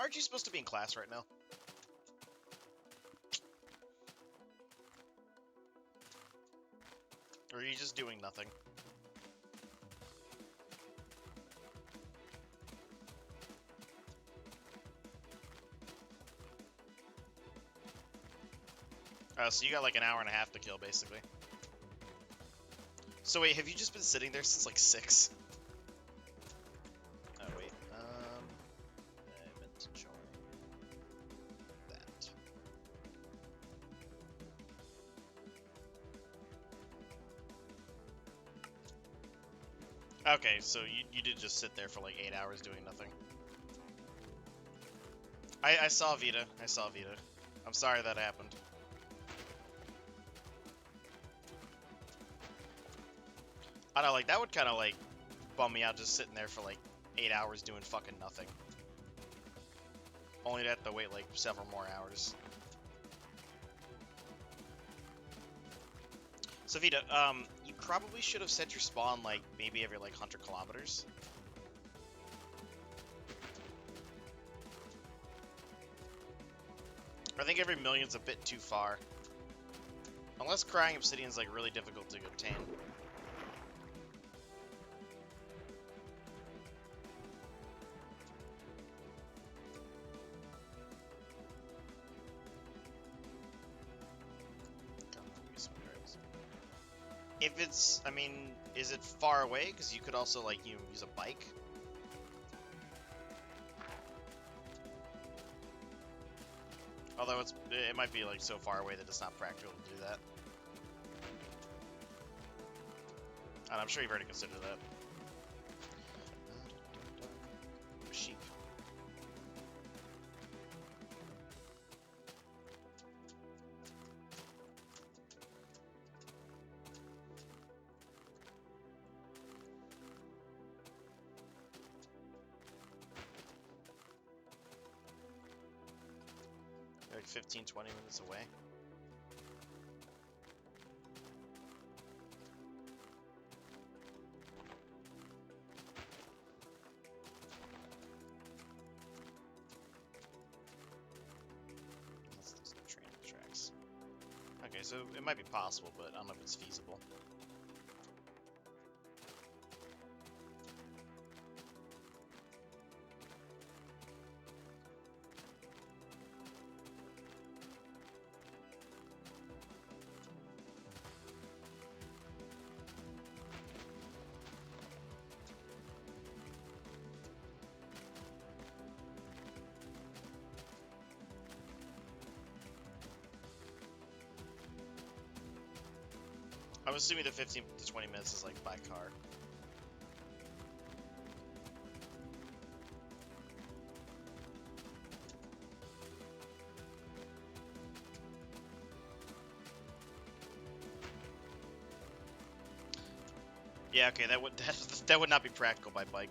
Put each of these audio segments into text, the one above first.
Aren't you supposed to be in class right now? Or are you just doing nothing? So you got like an hour and a half to kill, basically. So wait, have you just been sitting there since like 6? Oh wait, I meant to join that. Okay, so you did just sit there for like 8 hours doing nothing. I saw Vita. I saw Vita. I'm sorry that happened. I don't know, like, that would kind of, like, bum me out just sitting there for, like, 8 hours doing fucking nothing. Only to have to wait, like, several more hours. So, Vita, you probably should have set your spawn, like, maybe every, like, 100 kilometers. I think every million's a bit too far. Unless crying obsidian's, like, really difficult to obtain. If it's, I mean, is it far away? Because you could also, like, you use a bike. Although it might be, like, so far away that it's not practical to do that. And I'm sure you've already considered that. Sheep. Like 15, 20 minutes away. There's no training tracks. Okay, so it might be possible, but I don't know if it's feasible. I'm assuming the 15 to 20 minutes is like by car. Yeah, okay, that would not be practical by bike.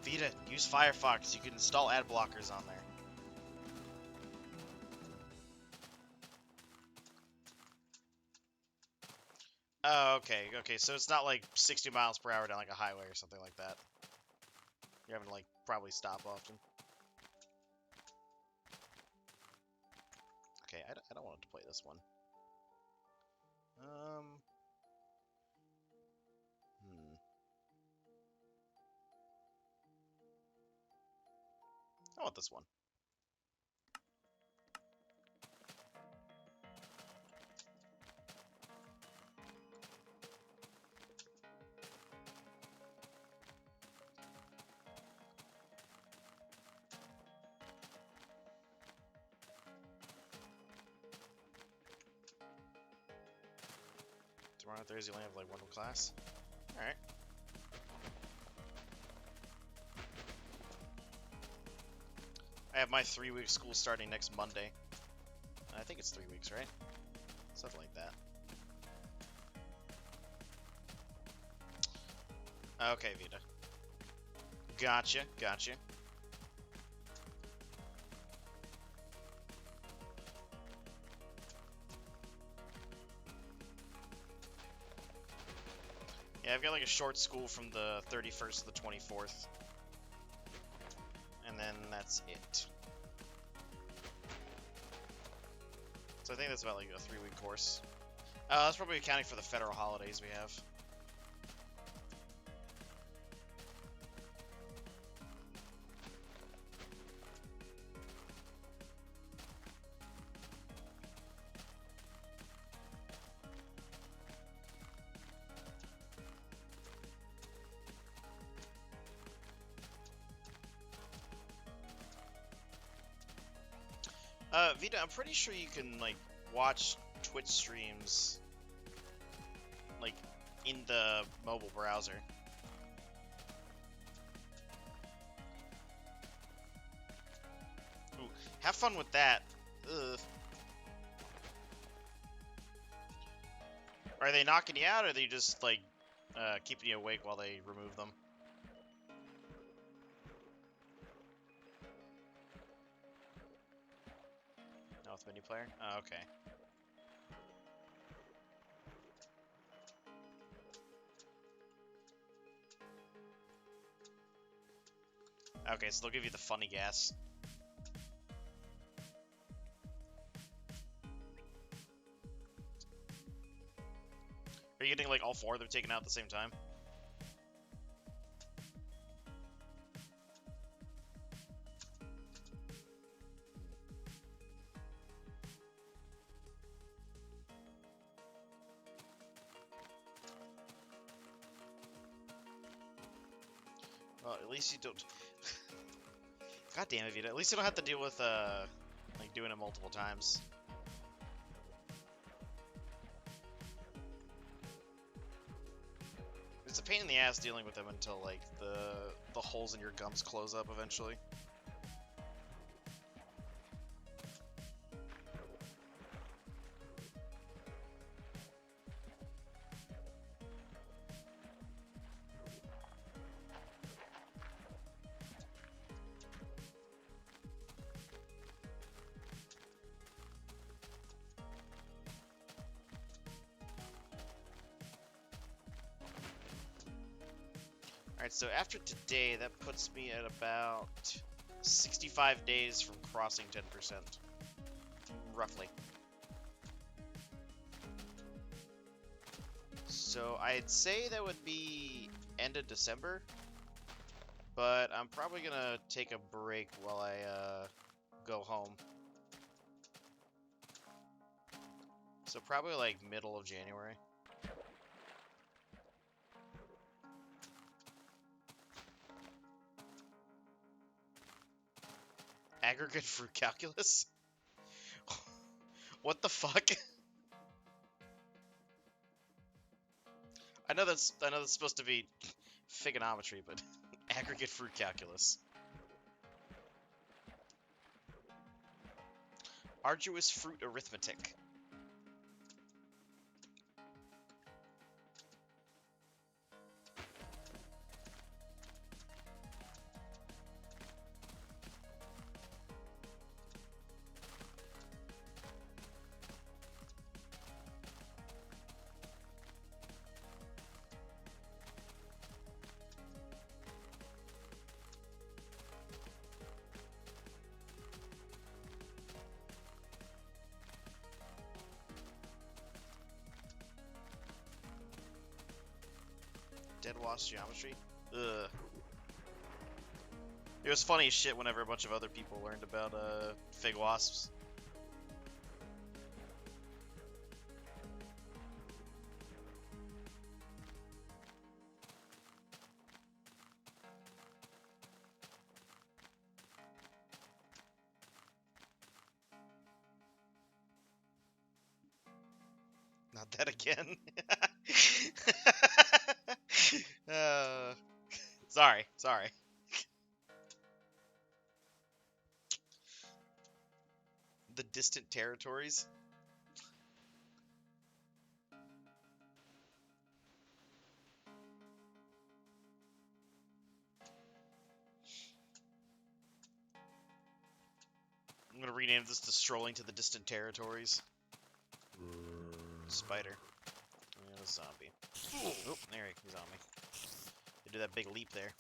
Vita, use Firefox. You can install ad blockers on there. Oh, okay, okay, so it's not like 60 miles per hour down like a highway or something like that. You're having to like probably stop often. Okay, I don't want to play this one. I want this one. Tomorrow, Thursday, only have like one class. All right. I have my 3-week school starting next Monday. I think it's 3 weeks, right? Something like that. Okay, Vita. Gotcha, gotcha. Yeah, I've got like a short school from the 31st to the 24th. And then that's it. So I think that's about like a 3-week course. That's probably accounting for the federal holidays we have. Vita, I'm pretty sure you can, like, watch Twitch streams, like, in the mobile browser. Ooh, have fun with that. Ugh. Are they knocking you out, or are they just, like, keeping you awake while they remove them? No, with mini player? Oh, okay. Okay, so they'll give you the funny gas. Are you getting, like, all 4 of them taken out at the same time? Well, at least you don't... God damn it, Vita. At least you don't have to deal with, like, doing it multiple times. It's a pain in the ass dealing with them until, like, the holes in your gums close up eventually. Alright, so after today, that puts me at about 65 days from crossing 10%. Roughly. So I'd say that would be end of December. But I'm probably gonna take a break while I go home. So probably like middle of January. Aggregate fruit calculus? What the fuck? I know that's supposed to be trigonometry, but aggregate fruit calculus. Arduous fruit arithmetic. Dead wasp geometry? Ugh. It was funny as shit whenever a bunch of other people learned about fig wasps. Not that again. Sorry. The distant territories? I'm gonna rename this to Strolling to the Distant Territories. Spider. Yeah, a zombie. Oh, there he's on me. They do that big leap there.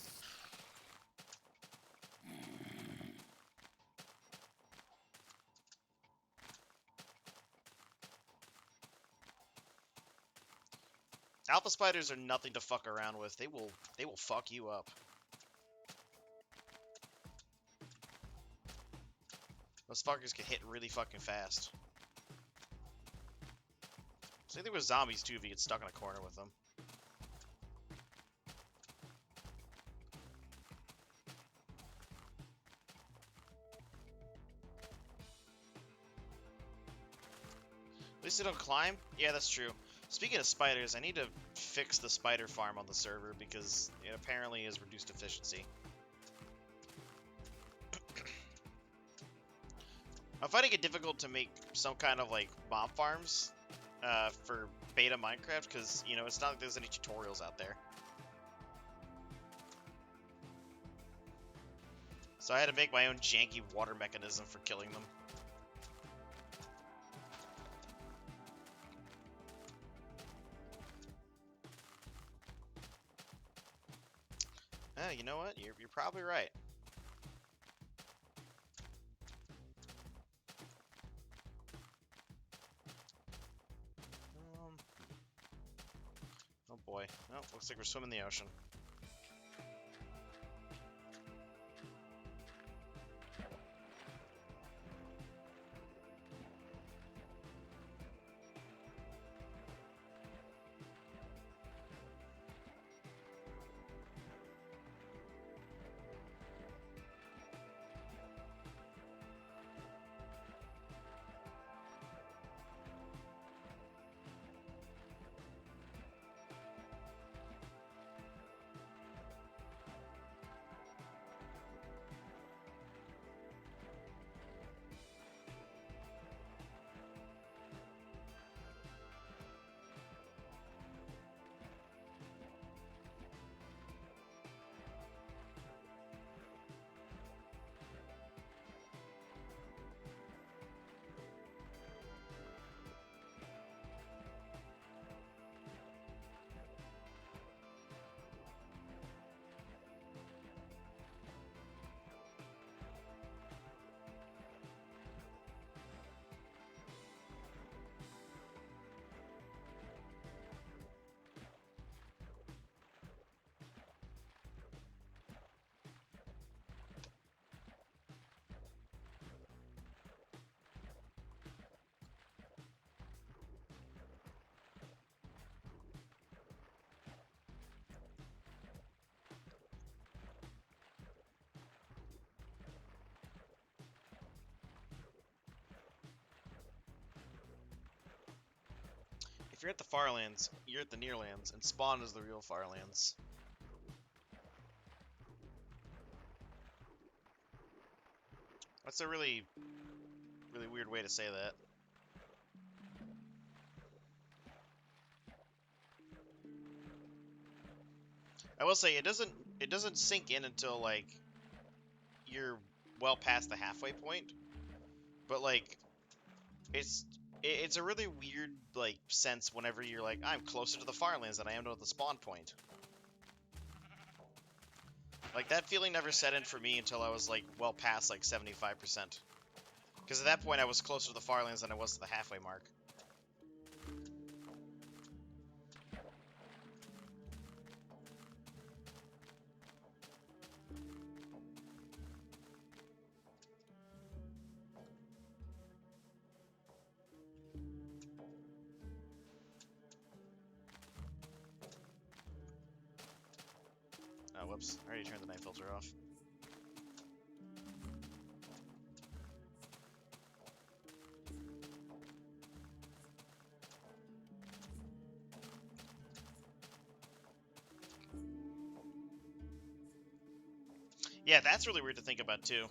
Alpha spiders are nothing to fuck around with. They will fuck you up. Those fuckers can hit really fucking fast. Same thing with zombies too if you get stuck in a corner with them. At least they don't climb? Yeah, that's true. Speaking of spiders, I need to fix the spider farm on the server because it apparently has reduced efficiency. I'm finding it difficult to make some kind of like mob farms for beta Minecraft because, you know, it's not like there's any tutorials out there. So I had to make my own janky water mechanism for killing them. You know what? You're probably right. Oh boy. Oh, looks like we're swimming the ocean. If you're at the Farlands, you're at the Nearlands, and Spawn is the real Farlands. That's a really weird way to say that. I will say it doesn't sink in until like you're well past the halfway point. But like it's a really weird like sense whenever you're like, I'm closer to the Farlands than I am to the spawn point. Like that feeling never set in for me until I was like well past like 75%. Because at that point I was closer to the Farlands than I was to the halfway mark. Oh, whoops. I already turned the night filter off. Yeah, that's really weird to think about too.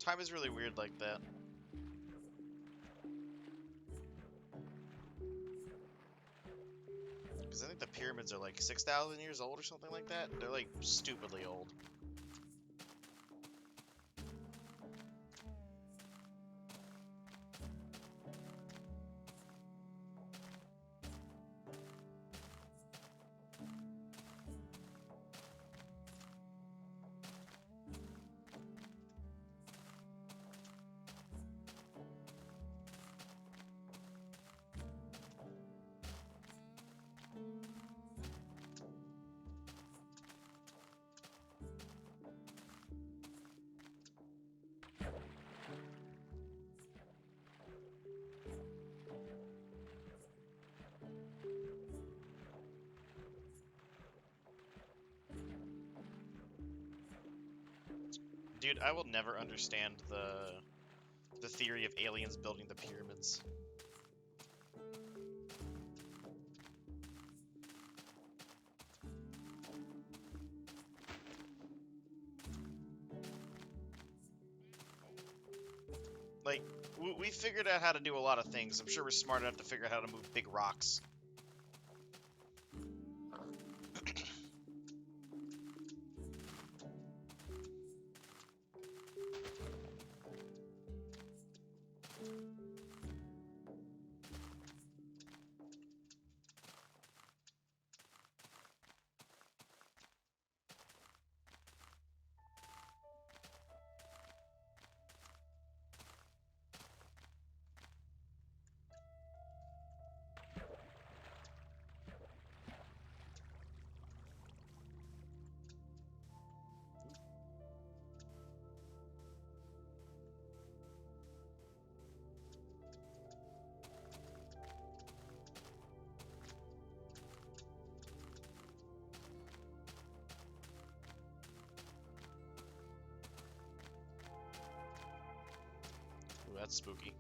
Time is really weird like that. Because I think the pyramids are like 6,000 years old or something like that. They're like stupidly old. Dude, I will never understand the theory of aliens building the pyramids. Like, we figured out how to do a lot of things. I'm sure we're smart enough to figure out how to move big rocks. Ooh, that's spooky.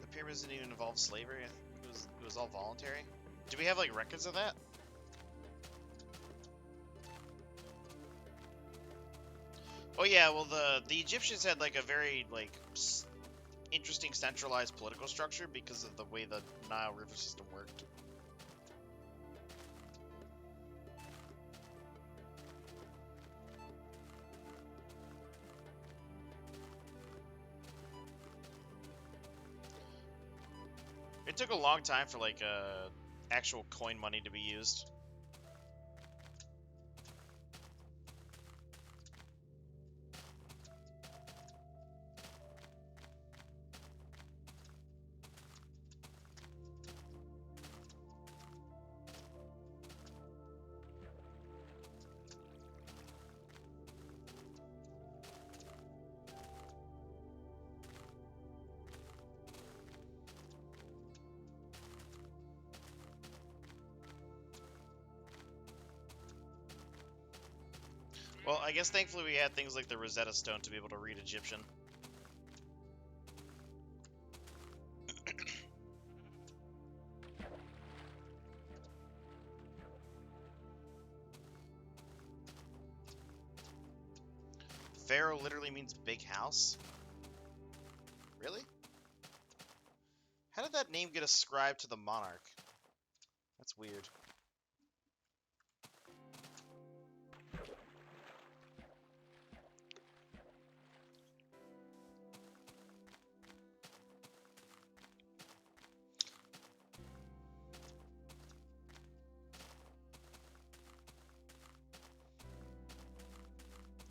The pyramids didn't even involve slavery. I think it was all voluntary. Do we have like records of that? Oh yeah, well the Egyptians had like a very like interesting centralized political structure because of the way the Nile River system worked. It took a long time for like actual coin money to be used. Well, I guess thankfully we had things like the Rosetta Stone to be able to read Egyptian. Pharaoh literally means big house? Really? How did that name get ascribed to the monarch? That's weird.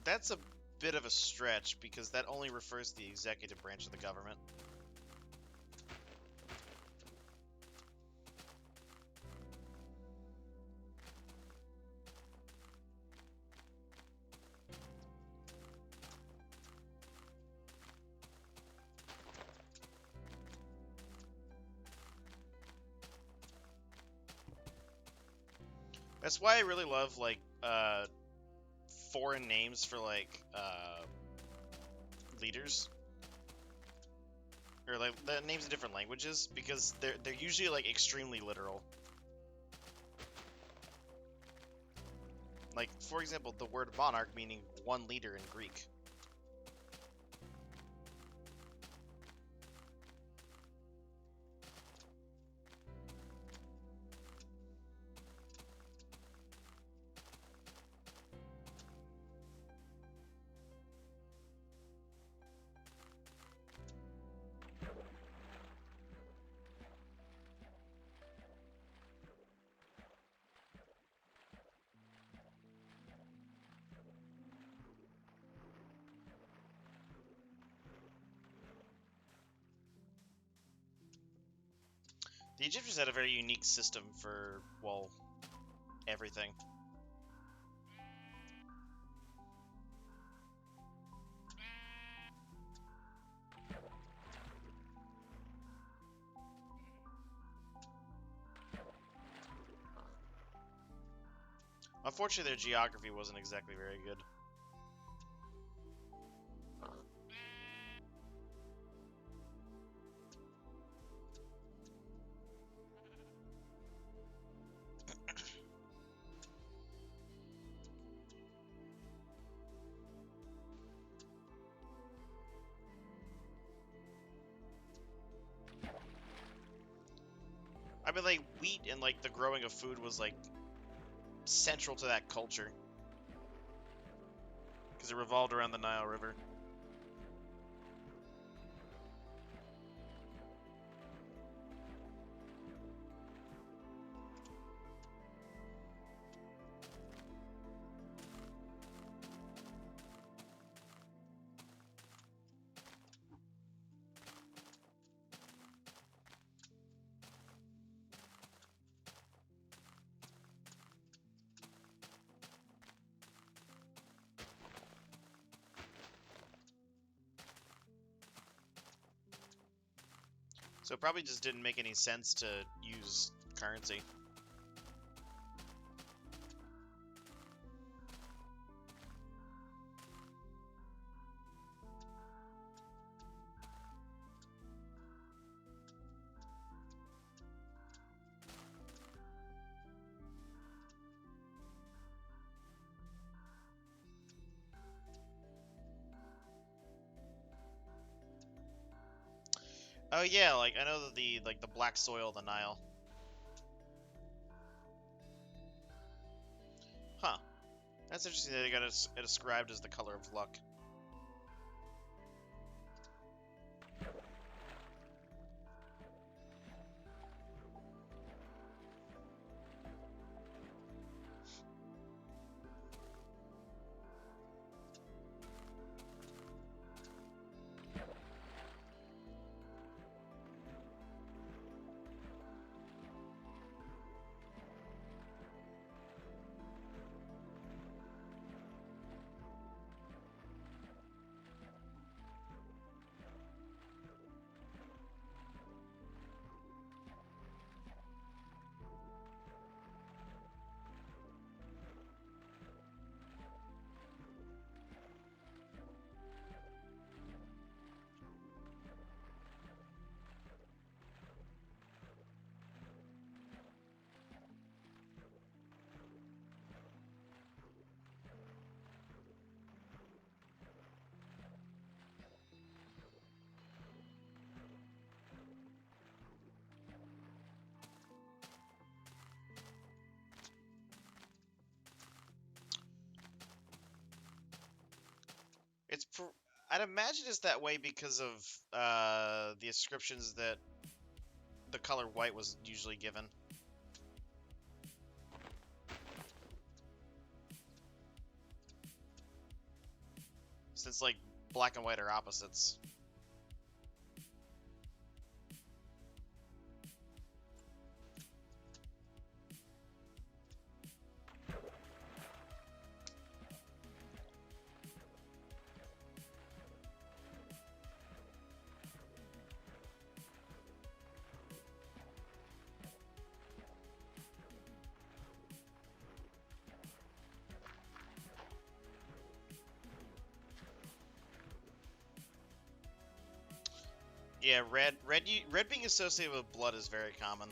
That's a bit of a stretch, because that only refers to the executive branch of the government. That's why I really love, like, foreign names for, like, leaders. Or, like, the names in different languages, because they're usually, like, extremely literal. Like, for example, the word monarch meaning one leader in Greek. The Egyptians had a very unique system for, well, everything. Unfortunately, their geography wasn't exactly very good. I mean, like, wheat and, like, the growing of food was, like, central to that culture. Because it revolved around the Nile River. So it probably just didn't make any sense to use currency. Oh yeah, like, I know that the black soil of the Nile. Huh. That's interesting that they got it ascribed as the color of luck. I'd imagine it's that way because of the ascriptions that the color white was usually given. Since, like, black and white are opposites. Yeah, red being associated with blood is very common.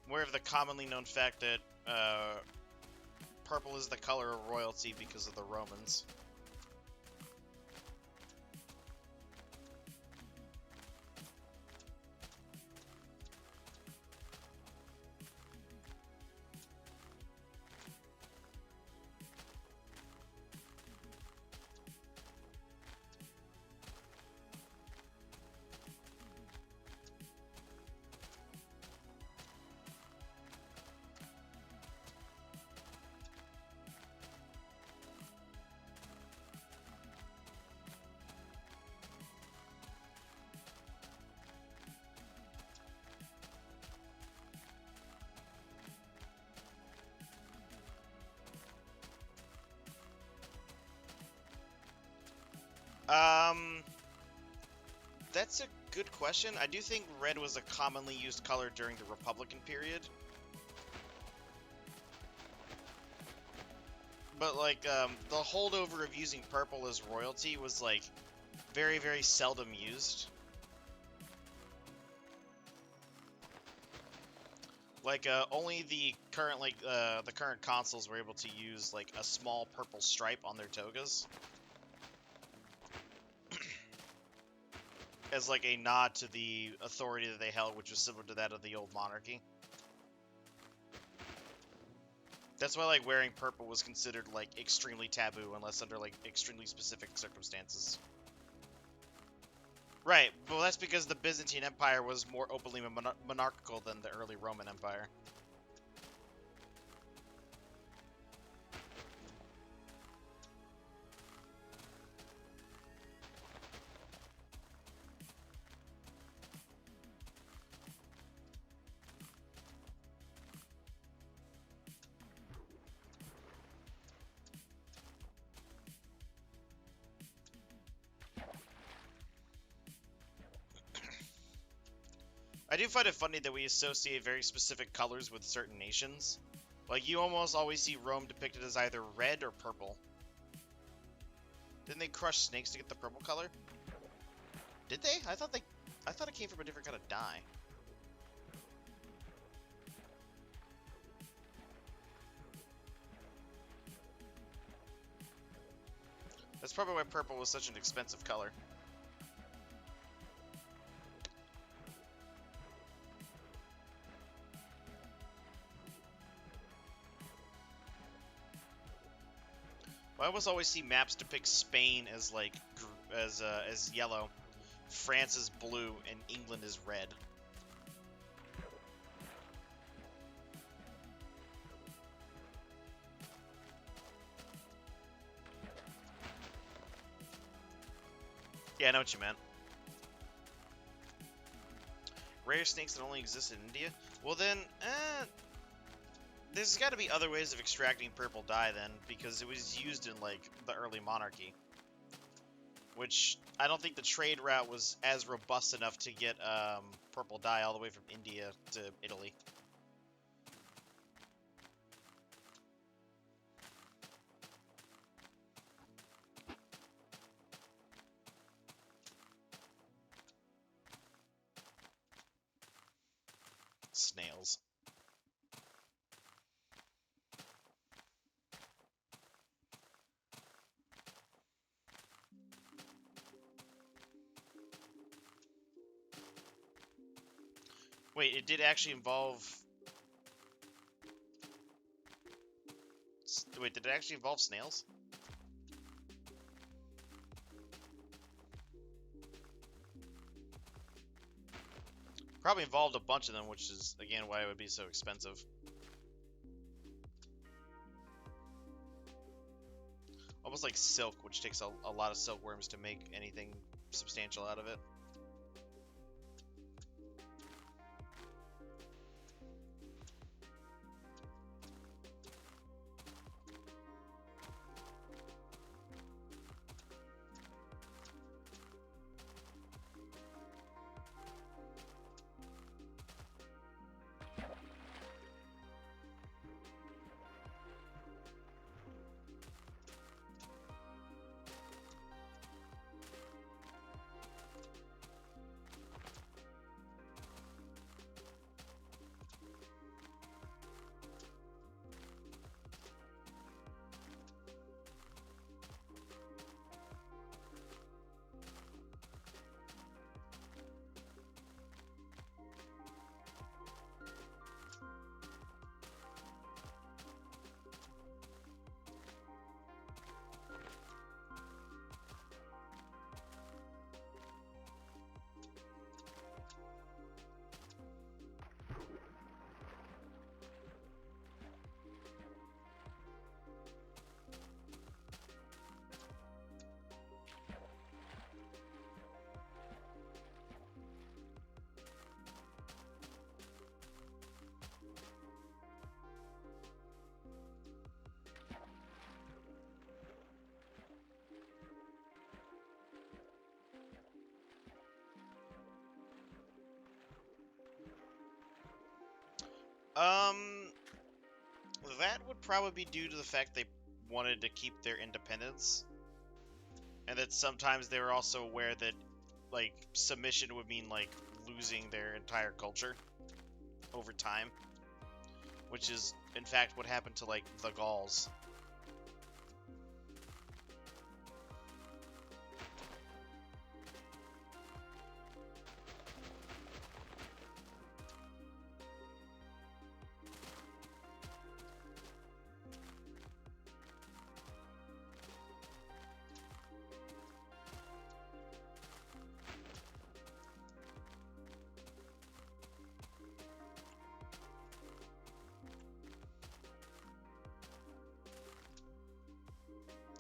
More of the commonly known fact that purple is the color of royalty because of the Romans. Um, that's a good question. I do think red was a commonly used color during the Republican period. But, like, the holdover of using purple as royalty was, like, very, very seldom used. Like, only the current consuls were able to use, like, a small purple stripe on their togas. As, like, a nod to the authority that they held, which was similar to that of the old monarchy. That's why, like, wearing purple was considered, like, extremely taboo, unless under, like, extremely specific circumstances. Right, well, that's because the Byzantine Empire was more openly monarchical than the early Roman Empire. I do find it funny that we associate very specific colors with certain nations. Like, you almost always see Rome depicted as either red or purple. Didn't they crush snakes to get the purple color? Did they? I thought it came from a different kind of dye. That's probably why purple was such an expensive color. I almost always see maps depict Spain as, like, as yellow, France is blue, and England is red. Yeah, I know what you meant. Rare snakes that only exist in India? Well then, there's got to be other ways of extracting purple dye then, because it was used in, like, the early monarchy. Which, I don't think the trade route was as robust enough to get purple dye all the way from India to Italy. Snails. Wait, it did actually involve Wait, did it actually involve snails? Probably involved a bunch of them, which is, again, why it would be so expensive. Almost like silk, which takes a lot of silkworms to make anything substantial out of it. That would probably be due to the fact they wanted to keep their independence, and that sometimes they were also aware that, like, submission would mean, like, losing their entire culture over time, which is, in fact, what happened to, like, the Gauls.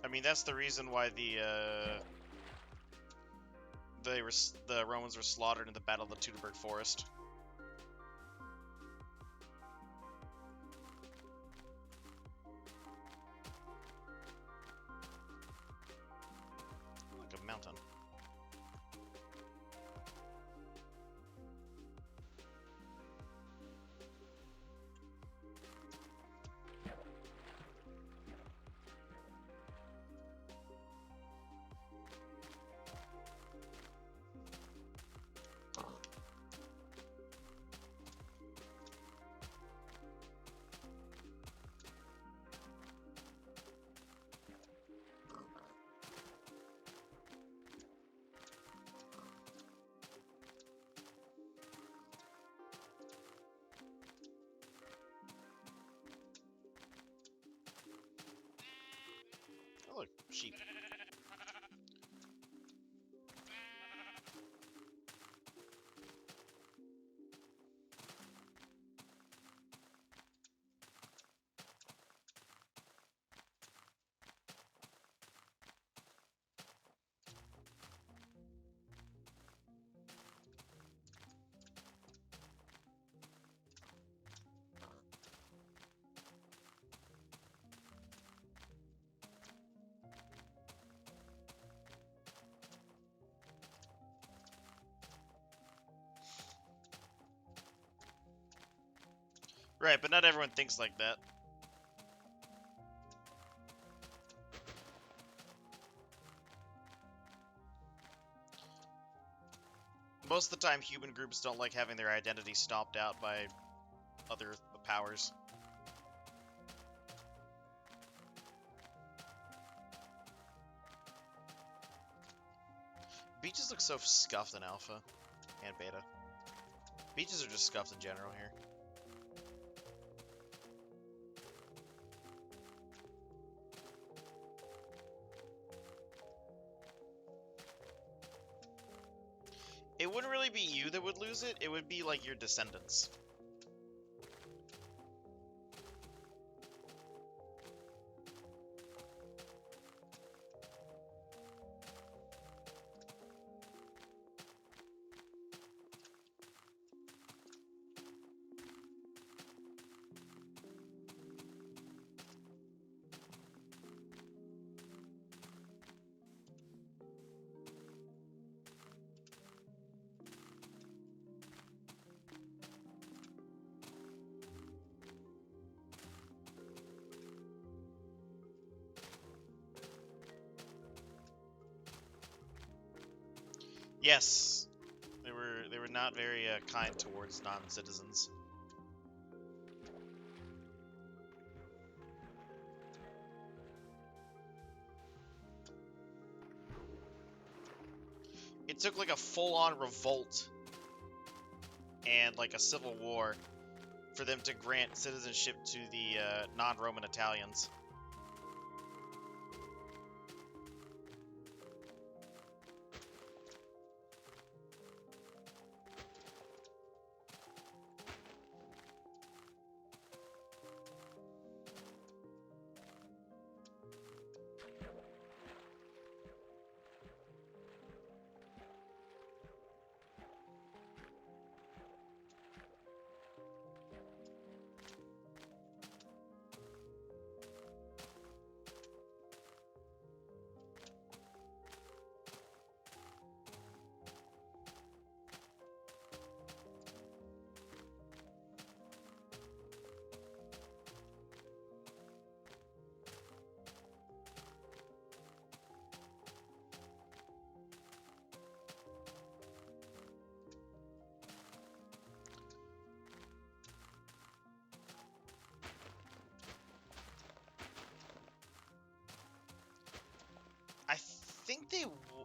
I mean, that's the reason why the Romans were slaughtered in the Battle of the Teutoburg Forest. Like a mountain. Oh, look, sheep. Right, but not everyone thinks like that. Most of the time, human groups don't like having their identity stomped out by other powers. Beaches look so scuffed in Alpha and Beta. Beaches are just scuffed in general here. It wouldn't really be you that would lose it. It would be like your descendants. Yes, they were not very kind towards non-citizens. It took like a full-on revolt and like a civil war for them to grant citizenship to the non-Roman Italians.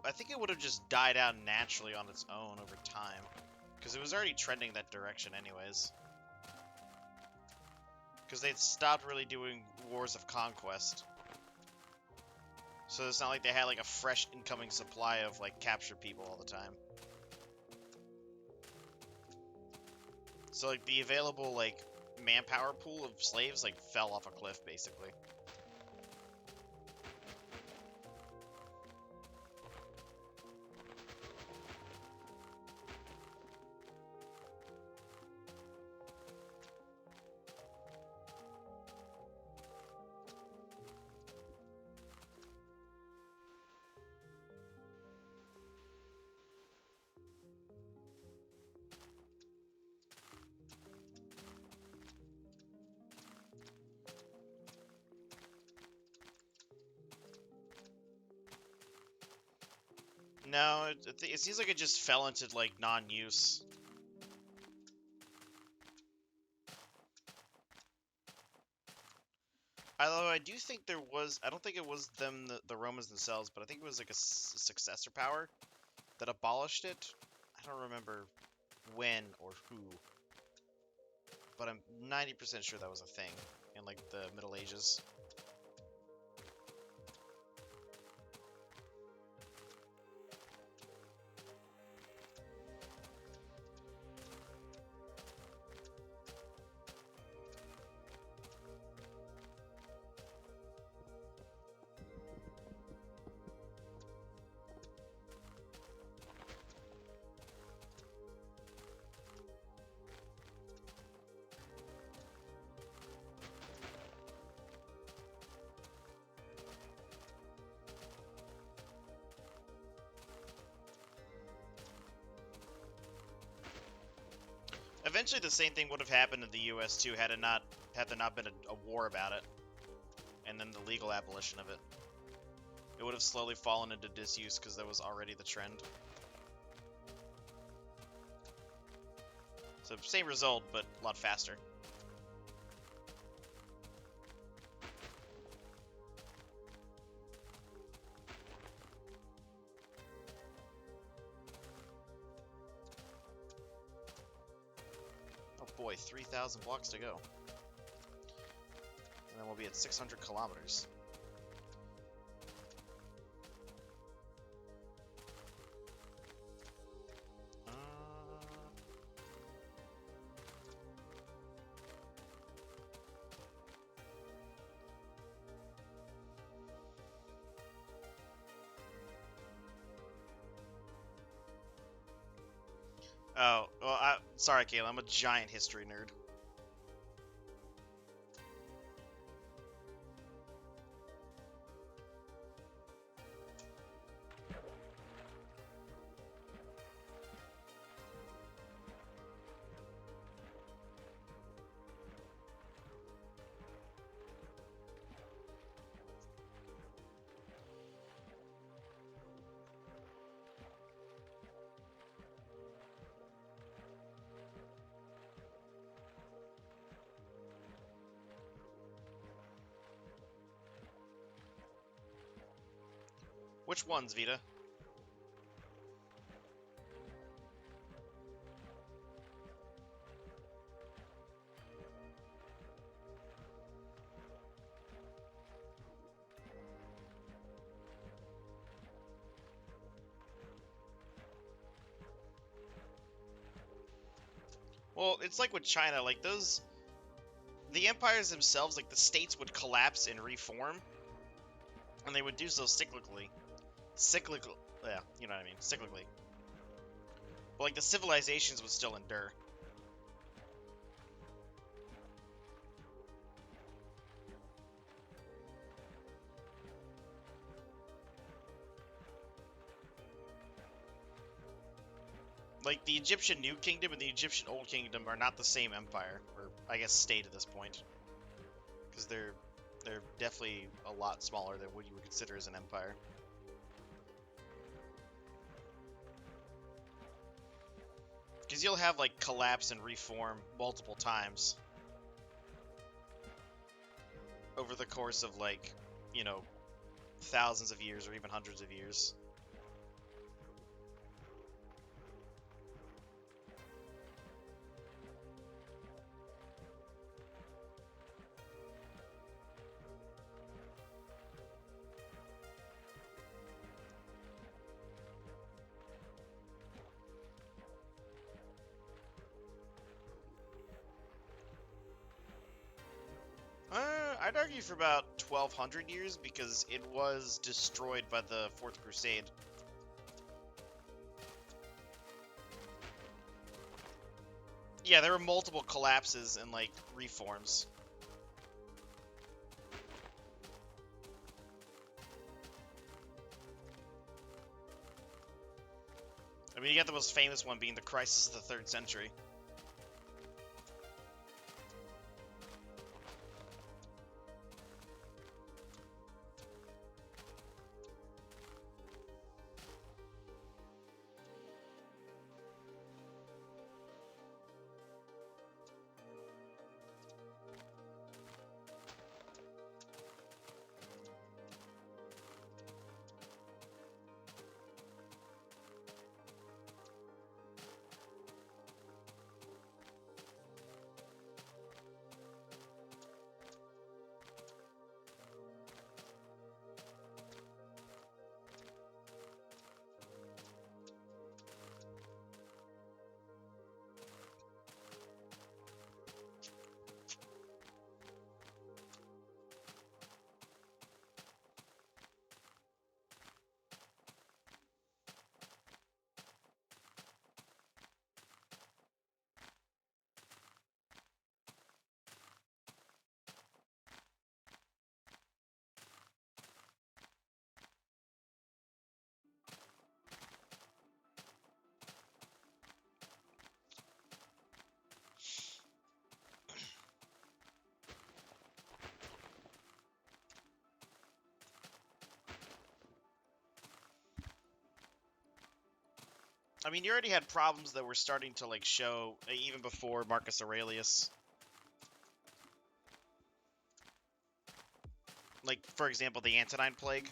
I think it would have just died out naturally on its own over time, because it was already trending that direction anyways. Because they'd stopped really doing wars of conquest, so it's not like they had like a fresh incoming supply of like captured people all the time. So like the available like manpower pool of slaves like fell off a cliff basically. No, it seems like it just fell into like non-use. Although I do think there was, I don't think it was them, the Romans themselves, but I think it was like a successor power that abolished it. I don't remember when or who, but I'm 90% sure that was a thing in like the Middle Ages. Eventually, the same thing would have happened in the U.S. too, had there not been a war about it, and then the legal abolition of it. It would have slowly fallen into disuse because that was already the trend. So same result, but a lot faster. Boy, 3,000 blocks to go. And then we'll be at 600 kilometers. Oh, well, sorry, Kayla. I'm a giant history nerd. Which ones, Vita? Well, it's like with China, like the empires themselves, like the states would collapse and reform, and they would do so cyclically. Cyclical, yeah, you know what I mean, cyclically. But like the civilizations would still endure. Like the Egyptian New Kingdom and the Egyptian Old Kingdom are not the same empire, or I guess state at this point, because they're definitely a lot smaller than what you would consider as an empire. Because you'll have like collapse and reform multiple times over the course of like, you know, thousands of years or even hundreds of years. I'd argue for about 1200 years because it was destroyed by the Fourth Crusade. Yeah, there were multiple collapses and like reforms. I mean, you got the most famous one being the crisis of the 3rd century. I mean, you already had problems that were starting to like show even before Marcus Aurelius. Like, for example, the Antonine Plague.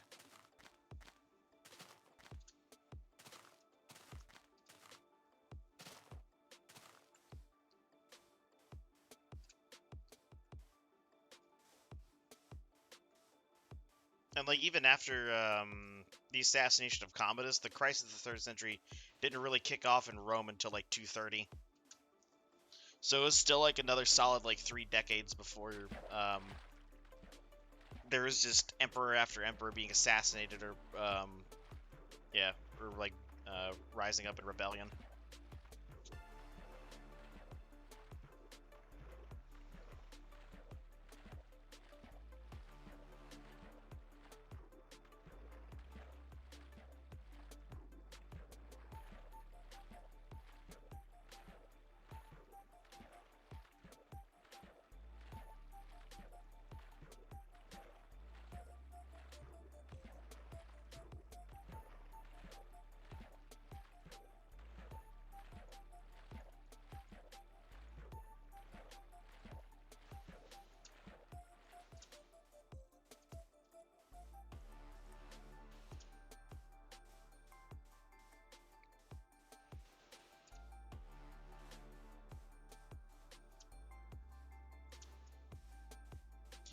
And like even after the assassination of Commodus, the crisis of the 3rd century didn't really kick off in Rome until like 230. So it was still like another solid like 3 decades before there was just emperor after emperor being assassinated or yeah, or like rising up in rebellion.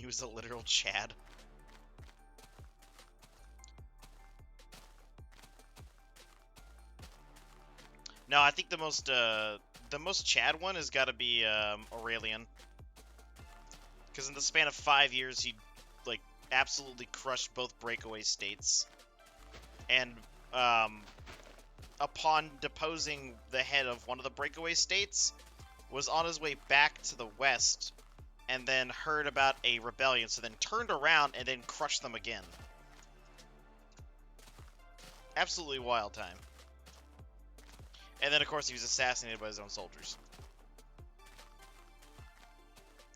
He was a literal Chad. No, I think the most Chad one has got to be Aurelian, because in the span of 5 years, he like absolutely crushed both breakaway states, and upon deposing the head of one of the breakaway states, was on his way back to the west, and then heard about a rebellion, so then turned around and then crushed them again. Absolutely wild time. And then, of course, he was assassinated by his own soldiers.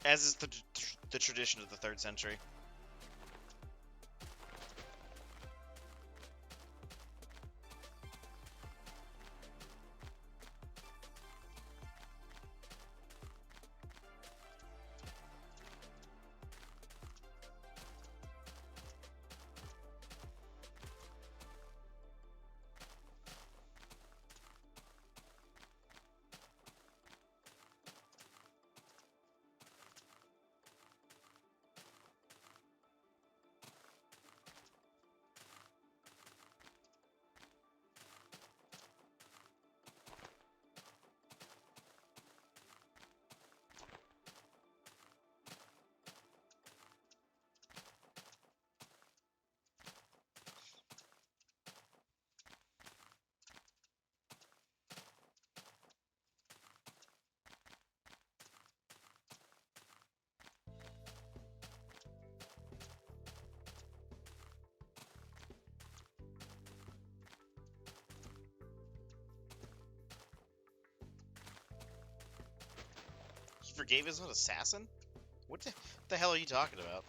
As is the tradition of the 3rd century. He forgave his own assassin? What the hell are you talking about?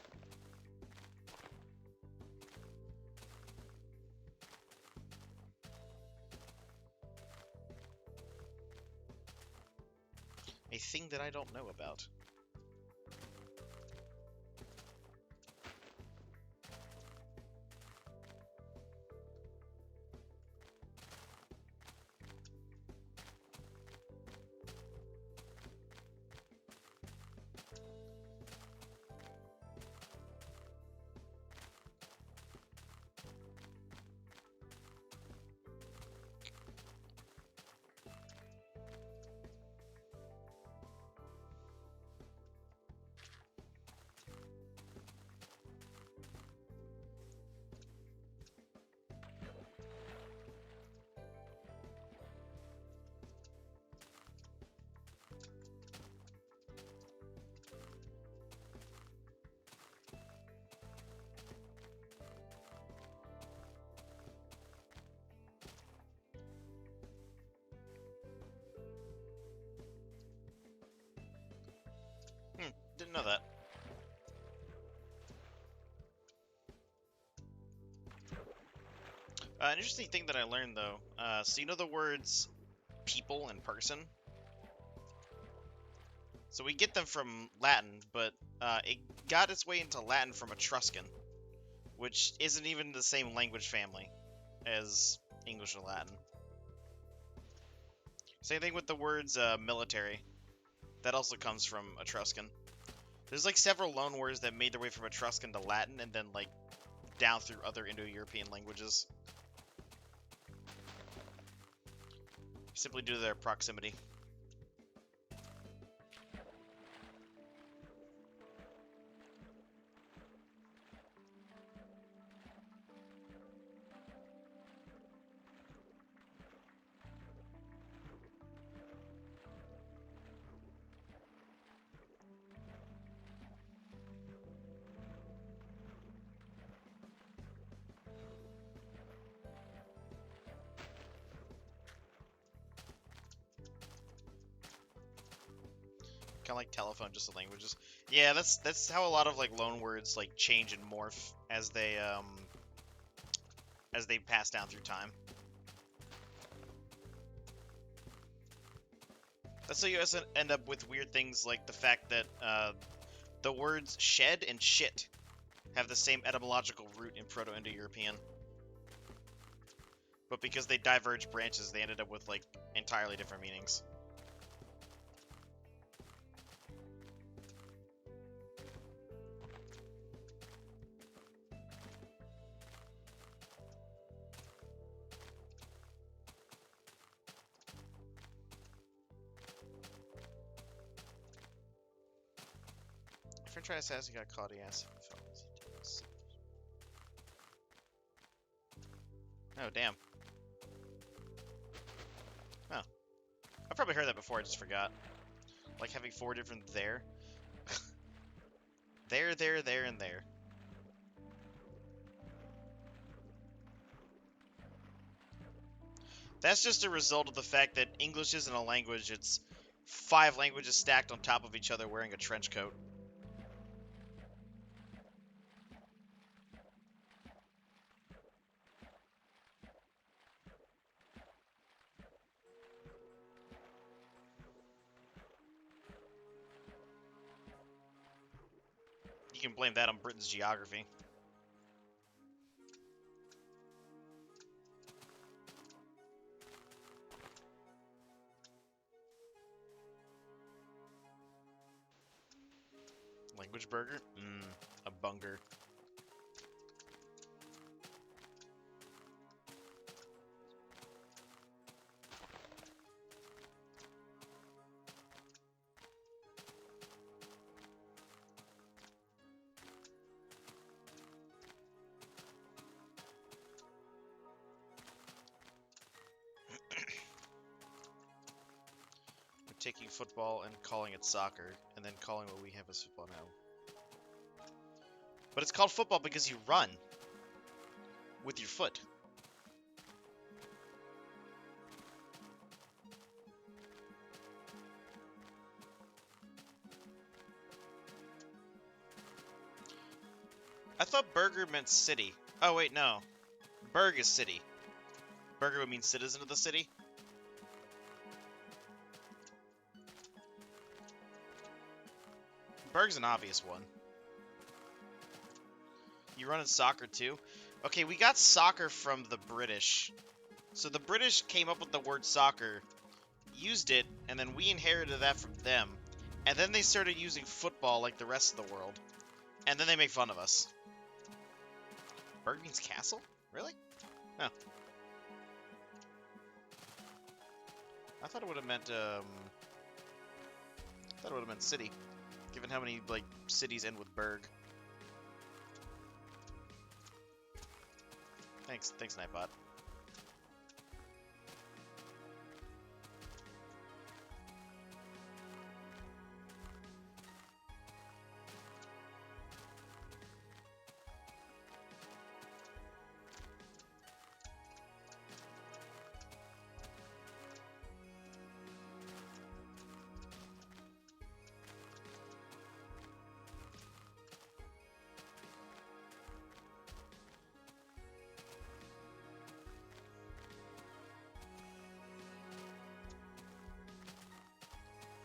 A thing that I don't know about. Didn't know that. An interesting thing that I learned, though. So you know the words people and person? So we get them from Latin, but it got its way into Latin from Etruscan, which isn't even the same language family as English or Latin. Same thing with the words military. That also comes from Etruscan. There's like several loan words that made their way from Etruscan to Latin and then like down through other Indo-European languages. Simply due to their proximity. Kind of like telephone, just the languages. Yeah, that's how a lot of like loan words like change and morph as they pass down through time. That's how you guys end up with weird things like the fact that the words shed and shit have the same etymological root in Proto-Indo-European. But because they diverge branches, they ended up with like entirely different meanings. French fry assassin got caught. He asked. Oh damn. Oh, I've probably heard that before. I just forgot. Like having 4 different there. There, and there. That's just a result of the fact that English isn't a language, it's 5 languages stacked on top of each other wearing a trench coat. You can blame that on Britain's geography. Language burger? A bunger. We're taking football and calling it soccer, and then calling what we have as football now. But it's called football because you run with your foot. I thought burger meant city. Oh, wait, no. Burg is city. Burger would mean citizen of the city. Burg's an obvious one. You run in soccer too? Okay, we got soccer from the British. So the British came up with the word soccer, used it, and then we inherited that from them. And then they started using football like the rest of the world. And then they make fun of us. Burg means castle? Really? No. I thought it would have meant, city. Given how many, like, cities end with Berg. Thanks, Nightbot.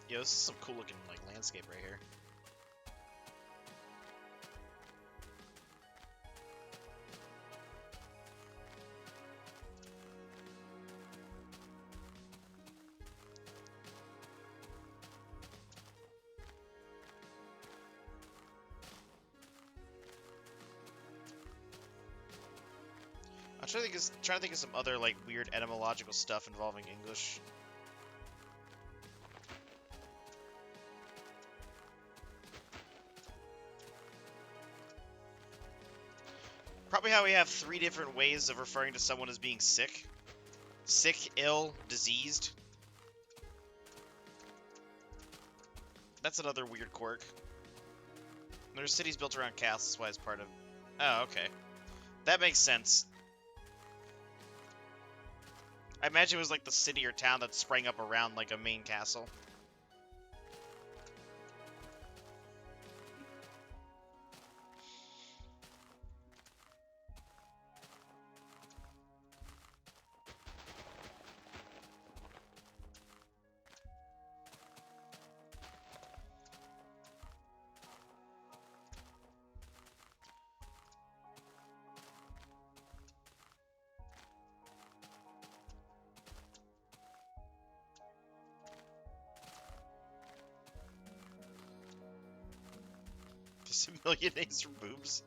Yo, this is some cool looking like landscape right here. I'm trying to think of some other like weird etymological stuff involving English. Probably how we have 3 different ways of referring to someone as being sick. Sick, ill, diseased. That's another weird quirk. There's cities built around castles, that's why it's part of... Oh, okay. That makes sense. I imagine it was like the city or town that sprang up around like a main castle. Just a million names for boobs.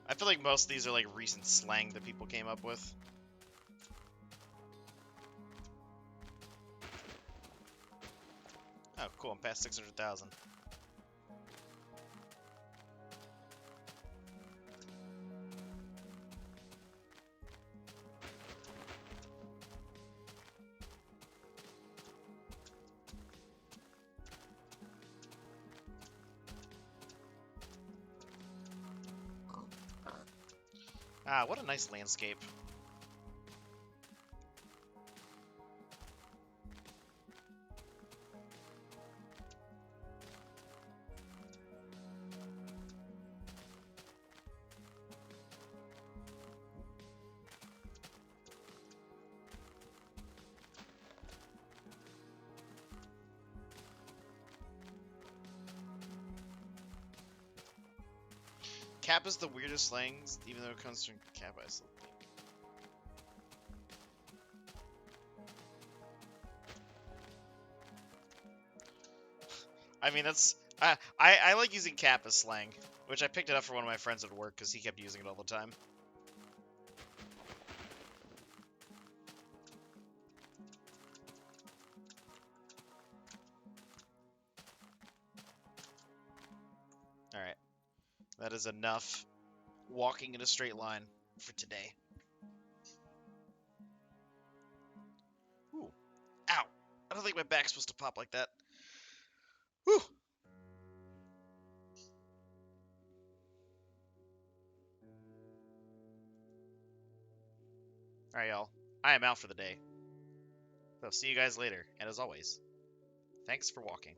I feel like most of these are like recent slang that people came up with. Oh, cool. I'm past 600,000. Ah, what a nice landscape. Cap is the weirdest slang, even though it comes from Cap, I still think. I mean, that's... I like using Cap as slang, which I picked it up from one of my friends at work because he kept using it all the time. Alright. That is enough walking in a straight line for today. Ooh. Ow! I don't think my back's supposed to pop like that. Whew! Alright, y'all. I am out for the day. So see you guys later, and as always, thanks for walking.